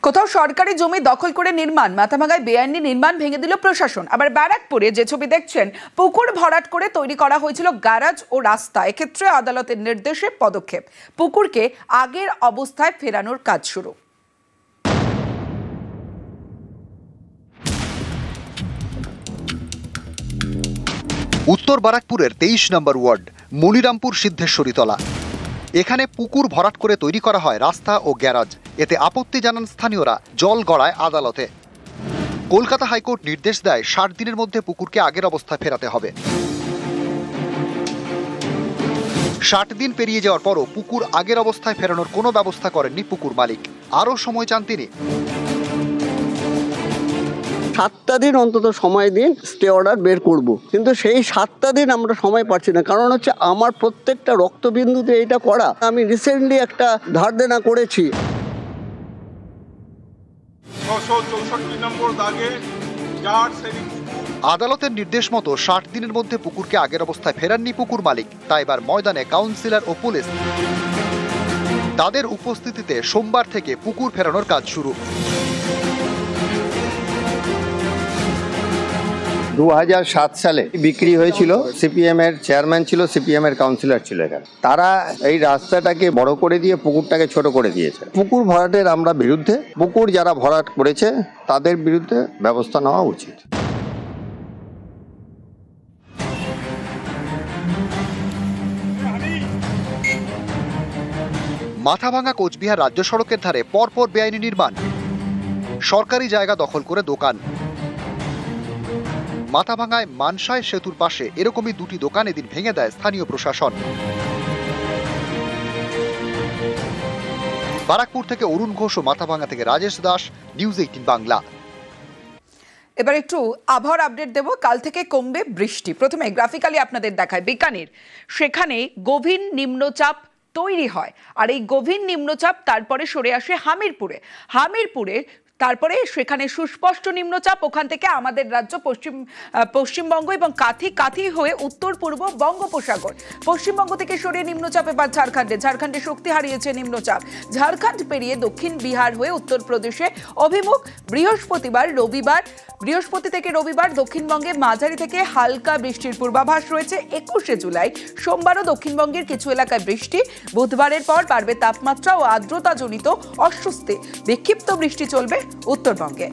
কোথাও সরকারি জমি দখল করে নির্মাণ, মাথাভাঙায় বেআইনি নির্মাণ ভেঙে দিল প্রশাসন। আবার ব্যারাকপুরে যে ছবি দেখছেন, পুকুর ভরাট করে তৈরি করা হয়েছিল গ্যারাজ ও রাস্তা। এক্ষেত্রে আদালতের নির্দেশে পদক্ষেপ, পুকুরকে আগের অবস্থায় ফেরানোর কাজ শুরু। উত্তর বারাকপুরের 23 নম্বর ওয়ার্ড মনিরামপুর সিদ্ধেশ্বরীতলা। এখানে পুকুর ভরাট করে তৈরি করা হয় রাস্তা ও গ্যারাজ। এতে আপত্তি জানান স্থানীয়রা, জল গড়ায় আদালতে। কলকাতা হাইকোর্ট নির্দেশ দেয় 60 দিনের মধ্যে পুকুরকে আগের অবস্থায় ফেরাতে হবে। 60 দিন পেরিয়ে যাওয়ার পরও পুকুর আগের অবস্থায় ফেরানোর কোনো ব্যবস্থা করেননি পুকুর মালিক। আরও সময় চান তিনি। 7টা দিন অন্তত সময় দিন, স্টে অর্ডার বের করব, কিন্তু সেই 7টা দিন আমরা সময় পাচ্ছি না। কারণ হচ্ছে আমার প্রত্যেকটা রক্তবিন্দুতে এটা করা। আমি রিসেন্টলি একটা ধার দেনা করেছি। 664 নম্বর দাগে আদালতের নির্দেশ মতো 60 দিনের মধ্যে পুকুরকে আগের অবস্থায় ফেরাননি পুকুর মালিক। তাই এবার ময়দানে কাউন্সিলর ও পুলিশ। তাদের উপস্থিতিতে সোমবার থেকে পুকুর ফেরানোর কাজ শুরু। 2007 সালে বিক্রি হয়েছিল। সিপিএম এর চেয়ারম্যান ছিল, সিপিএম এর কাউন্সিলর ছিল এখানে। তারা এই রাস্তাটাকে বড় করে দিয়ে পুকুরটাকে ছোট করে দিয়েছে। পুকুর ভরাটের আমরা বিরুদ্ধে। পুকুর যারা ভরাট করেছে তাদের বিরুদ্ধে ব্যবস্থা নেওয়া উচিত। মাথাভাঙা কোচবিহার রাজ্য সড়কের ধারে পরপর বেআইনি নির্মাণ, সরকারি জায়গা দখল করে দোকান। মাথাভাঙায় মানসায় সেতুর পাশে এরকমই 2টি দোকান এদিন ভেঙে দেয় স্থানীয় প্রশাসন। বারাকপুর থেকে অরুণ ঘোষ ও মাথাভাঙা থেকে রাজেশ দাস, নিউজ 18 বাংলা। এবার একটু আবহাওয়ার আপডেট দেব। কাল থেকে কমবে বৃষ্টি। প্রথমে গ্রাফিক্যালি আপনাদের দেখায় বিকানের, সেখানে গভীর নিম্নচাপ তৈরি হয়। আর এই গভীর নিম্নচাপ তারপরে সরে আসে হামিরপুরে। তারপরে সেখানে সুস্পষ্ট নিম্নচাপ, ওখান থেকে আমাদের রাজ্য পশ্চিমবঙ্গ এবং কাথি হয়ে উত্তর পূর্ব বঙ্গোপসাগর। পশ্চিমবঙ্গ থেকে সরিয়ে নিম্নচাপ এবার ঝাড়খণ্ডে শক্তি হারিয়েছে নিম্নচাপ। ঝাড়খণ্ড পেরিয়ে দক্ষিণ বিহার হয়ে উত্তরপ্রদেশে অভিমুখ। বৃহস্পতি থেকে রবিবার দক্ষিণবঙ্গে মাঝারি থেকে হালকা বৃষ্টির পূর্বাভাস রয়েছে। 21শে জুলাই সোমবারও দক্ষিণবঙ্গের কিছু এলাকায় বৃষ্টি। বুধবারের পর বাড়বে তাপমাত্রা ও আর্দ্রতাজনিত অস্বস্তি। বিক্ষিপ্ত বৃষ্টি চলবে উত্তরবঙ্গে।